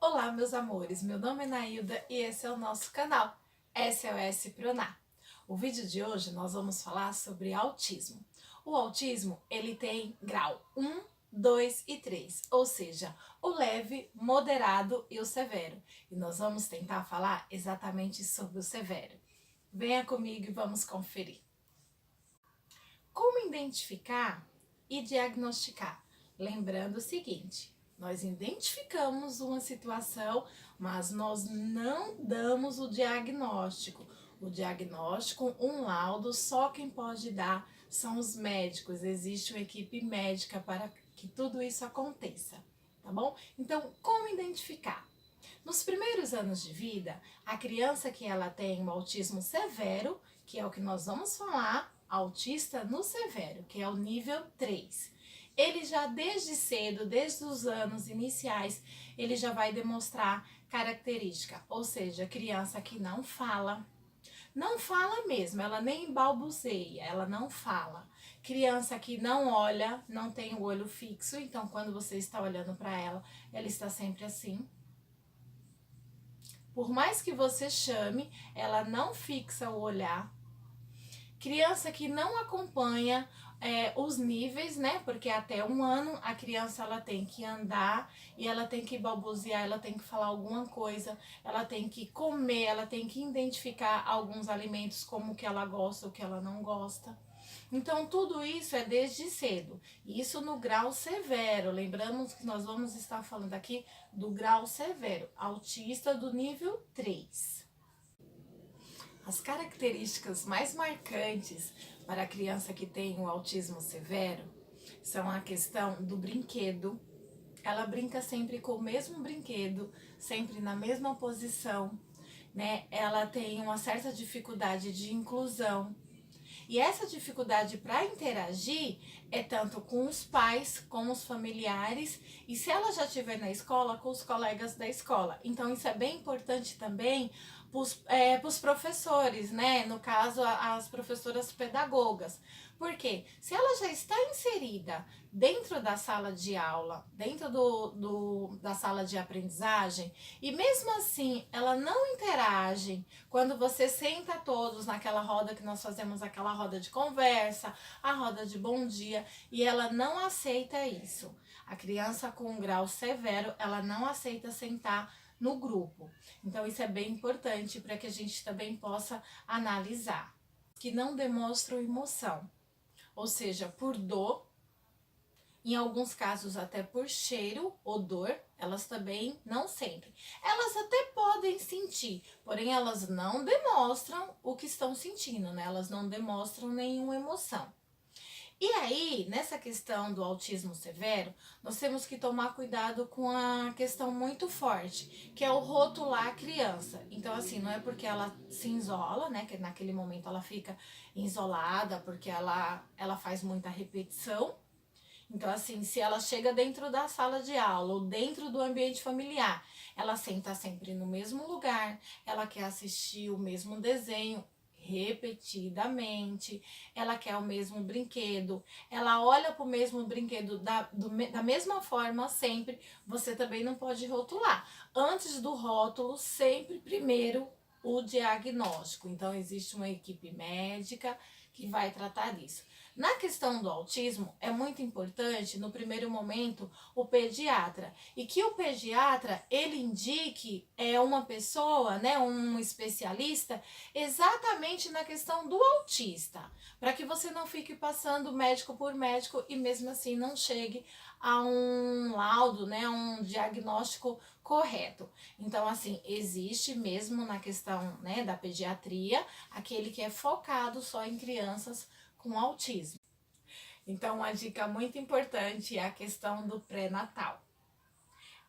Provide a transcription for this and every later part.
Olá, meus amores, meu nome é Nailda e esse é o nosso canal SOS Proná. O vídeo de hoje nós vamos falar sobre autismo. O autismo, ele tem grau 1, 2 e 3, ou seja, o leve, moderado e o severo. E nós vamos tentar falar exatamente sobre o severo. Venha comigo e vamos conferir. Como identificar e diagnosticar? Lembrando o seguinte, nós identificamos uma situação, mas nós não damos o diagnóstico. O diagnóstico, um laudo, só quem pode dar são os médicos. Existe uma equipe médica para que tudo isso aconteça, tá bom? Então, como identificar? Nos primeiros anos de vida, a criança que ela tem um autismo severo, que é o que nós vamos falar, autista no severo, que é o nível 3. Ele já desde cedo, desde os anos iniciais, ele já vai demonstrar característica, ou seja, criança que não fala, não fala mesmo, ela nem balbuceia, ela não fala. Criança que não olha, não tem o olho fixo, então quando você está olhando para ela, ela está sempre assim. Por mais que você chame, ela não fixa o olhar. Criança que não acompanha os níveis, né? Porque até 1 ano a criança ela tem que andar e ela tem que balbuciar, ela tem que falar alguma coisa, ela tem que comer, ela tem que identificar alguns alimentos como o que ela gosta, o que ela não gosta. Então, tudo isso é desde cedo. Isso no grau severo. Lembramos que nós vamos estar falando aqui do grau severo, autista do nível 3. As características mais marcantes para a criança que tem o autismo severo são a questão do brinquedo. Ela brinca sempre com o mesmo brinquedo, sempre na mesma posição, né? Ela tem uma certa dificuldade de inclusão. E essa dificuldade para interagir é tanto com os pais, com os familiares e se ela já estiver na escola, com os colegas da escola. Então isso é bem importante também para os professores, né? No caso, as professoras pedagogas. Porque se ela já está inserida dentro da sala de aula, dentro da sala de aprendizagem, e mesmo assim ela não interage quando você senta todos naquela roda que nós fazemos, aquela roda de conversa, a roda de bom dia, e ela não aceita isso. A criança com um grau severo, ela não aceita sentar no grupo. Então isso é bem importante para que a gente também possa analisar. Que não demonstram emoção, ou seja, por dor, em alguns casos até por cheiro, odor, elas também não sentem. Elas até podem sentir, porém elas não demonstram o que estão sentindo, né? Elas não demonstram nenhuma emoção. E aí, nessa questão do autismo severo, nós temos que tomar cuidado com a questão muito forte, que é o rotular a criança. Então, assim, não é porque ela se isola, né? Que naquele momento ela fica isolada, porque ela faz muita repetição. Então, assim, se ela chega dentro da sala de aula ou dentro do ambiente familiar, ela senta sempre no mesmo lugar, ela quer assistir o mesmo desenho repetidamente, ela quer o mesmo brinquedo, ela olha para o mesmo brinquedo da mesma forma sempre, você também não pode rotular. Antes do rótulo, sempre primeiro o diagnóstico. Então, existe uma equipe médica que vai tratar disso. Na questão do autismo, é muito importante, no primeiro momento, o pediatra. E que o pediatra, ele indique uma pessoa, né, um especialista, exatamente na questão do autista. Para que você não fique passando médico por médico e mesmo assim não chegue a um laudo, né, um diagnóstico correto. Então, assim, existe mesmo na questão, né, da pediatria, aquele que é focado só em crianças com autismo. Então, uma dica muito importante é a questão do pré-natal.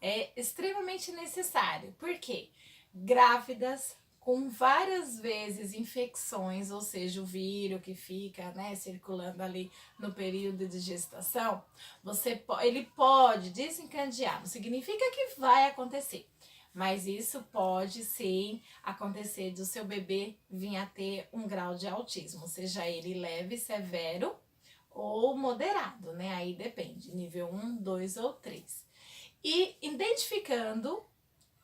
É extremamente necessário, porque grávidas com várias vezes infecções, ou seja, o vírus que fica, né, circulando ali no período de gestação, ele pode desencadear, não significa que vai acontecer, mas isso pode sim acontecer do seu bebê vir a ter um grau de autismo, seja ele leve, severo ou moderado, né? Aí depende, nível 1, 2 ou 3. E identificando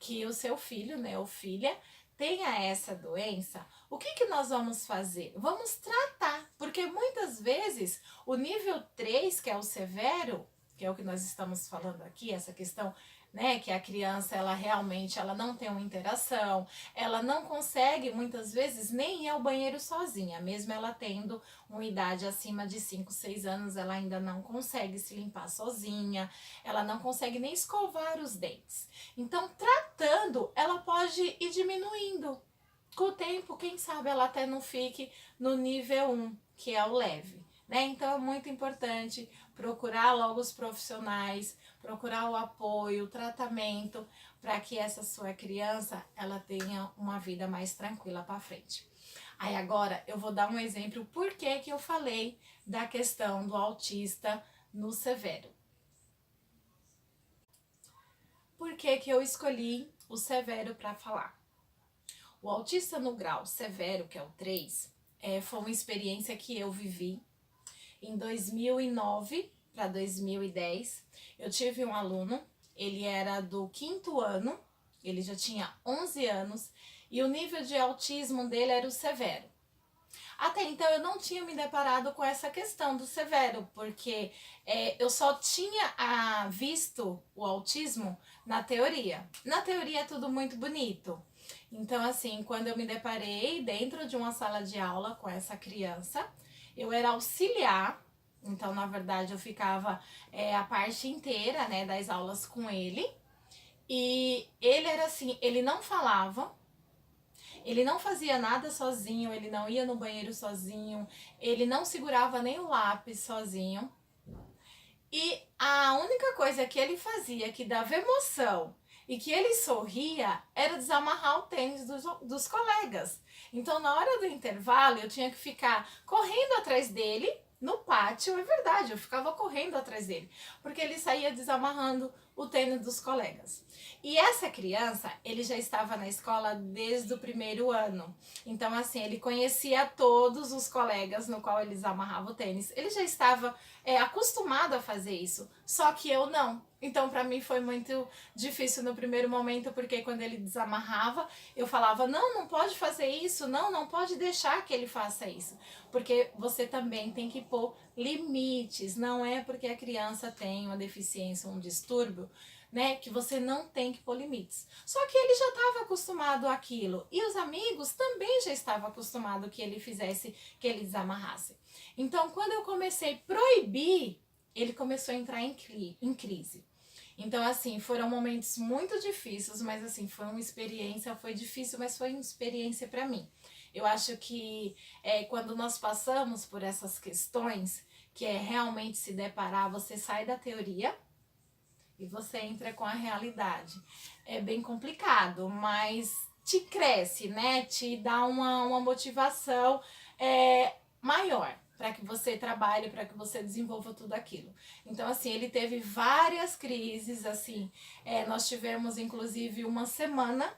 que o seu filho, né, ou filha, tenha essa doença, o que que nós vamos fazer? Vamos tratar, porque muitas vezes o nível 3, que é o severo, que é o que nós estamos falando aqui, essa questão, né, que a criança, ela realmente, ela não tem uma interação, ela não consegue, muitas vezes, nem ir ao banheiro sozinha, mesmo ela tendo uma idade acima de 5, 6 anos, ela ainda não consegue se limpar sozinha, ela não consegue nem escovar os dentes. Então, tratando, ela pode ir diminuindo. Com o tempo, quem sabe ela até não fique no nível 1, que é o leve, né? Então, é muito importante procurar logo os profissionais, procurar o apoio, o tratamento, para que essa sua criança, ela tenha uma vida mais tranquila para frente. Aí agora eu vou dar um exemplo por que eu falei da questão do autista no severo. Por que eu escolhi o severo para falar? O autista no grau severo, que é o 3, foi uma experiência que eu vivi em 2009 para 2010. Eu tive um aluno, ele era do 5º ano, ele já tinha 11 anos e o nível de autismo dele era o severo. Até então eu não tinha me deparado com essa questão do severo, porque eu só tinha visto o autismo na teoria. Na teoria é tudo muito bonito. Então, assim, quando eu me deparei dentro de uma sala de aula com essa criança, eu era auxiliar, então, na verdade, eu ficava a parte inteira, né, das aulas com ele. E ele era assim, ele não falava, ele não fazia nada sozinho, ele não ia no banheiro sozinho, ele não segurava nem o lápis sozinho. E a única coisa que ele fazia que dava emoção e que ele sorria era desamarrar o tênis dos colegas. Então, na hora do intervalo, eu tinha que ficar correndo atrás dele no pátio, é verdade, eu ficava correndo atrás dele, porque ele saía desamarrando o tênis dos colegas. E essa criança, ele já estava na escola desde o 1º ano. Então, assim, ele conhecia todos os colegas no qual eles amarravam o tênis. Ele já estava acostumado a fazer isso, só que eu não. Então, para mim foi muito difícil no primeiro momento, porque quando ele desamarrava, eu falava, não, não pode fazer isso, não, não pode deixar que ele faça isso. Porque você também tem que pôr limites, não é porque a criança tem uma deficiência, um distúrbio, né, que você não tem que pôr limites. Só que ele já estava acostumado àquilo, e os amigos também já estavam acostumados que ele fizesse, que ele desamarrasse. Então, quando eu comecei a proibir, ele começou a entrar em crise. Então, assim, foram momentos muito difíceis, mas assim, foi uma experiência, foi difícil, mas foi uma experiência para mim. Eu acho que quando nós passamos por essas questões, que é realmente se deparar, você sai da teoria e você entra com a realidade. É bem complicado, mas te cresce, né? Te dá uma motivação maior para que você trabalhe, para que você desenvolva tudo aquilo. Então, assim, ele teve várias crises, assim, nós tivemos, inclusive, uma semana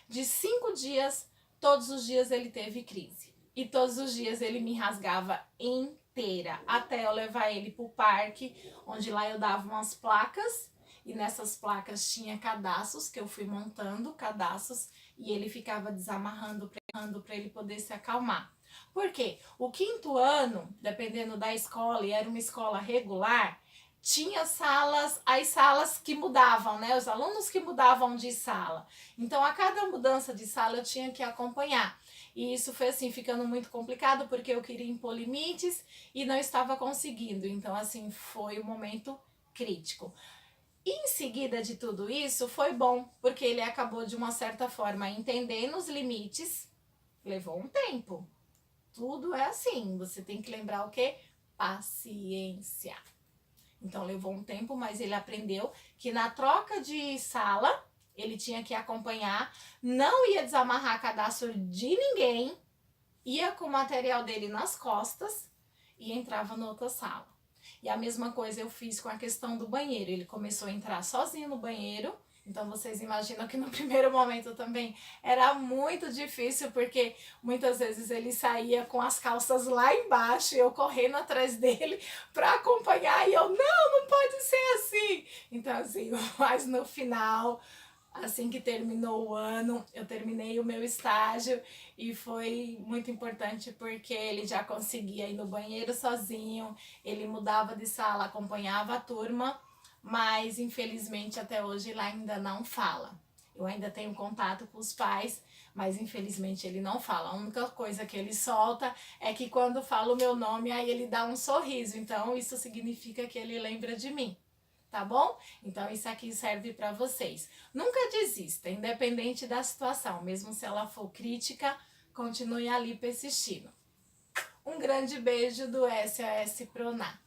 de 5 dias, todos os dias ele teve crise. E todos os dias ele me rasgava inteira, até eu levar ele pro parque, onde lá eu dava umas placas, e nessas placas tinha cadastros, que eu fui montando cadastros, e ele ficava desamarrando para ele poder se acalmar. Por quê? O 5º ano, dependendo da escola, e era uma escola regular, tinha salas, as salas que mudavam, né? Os alunos que mudavam de sala. Então, a cada mudança de sala eu tinha que acompanhar. E isso foi assim, ficando muito complicado, porque eu queria impor limites e não estava conseguindo. Então, assim, foi um momento crítico. E em seguida de tudo isso, foi bom, porque ele acabou de uma certa forma entendendo os limites. Levou um tempo. Tudo é assim, você tem que lembrar o quê? Paciência. Então levou um tempo, mas ele aprendeu que na troca de sala, ele tinha que acompanhar, não ia desamarrar cadastro de ninguém, ia com o material dele nas costas e entrava na outra sala. E a mesma coisa eu fiz com a questão do banheiro. Ele começou a entrar sozinho no banheiro. Então vocês imaginam que no primeiro momento também era muito difícil, porque muitas vezes ele saía com as calças lá embaixo e eu correndo atrás dele para acompanhar, e eu, não pode ser assim. Então assim, mas no final Assim que terminou o ano, eu terminei o meu estágio e foi muito importante porque ele já conseguia ir no banheiro sozinho, ele mudava de sala, acompanhava a turma, mas infelizmente até hoje ele ainda não fala. Eu ainda tenho contato com os pais, mas infelizmente ele não fala. A única coisa que ele solta é que quando fala o meu nome, aí ele dá um sorriso. Então isso significa que ele lembra de mim, tá bom? Então isso aqui serve para vocês. Nunca desista, independente da situação, mesmo se ela for crítica, continue ali persistindo. Um grande beijo do SOS Proná.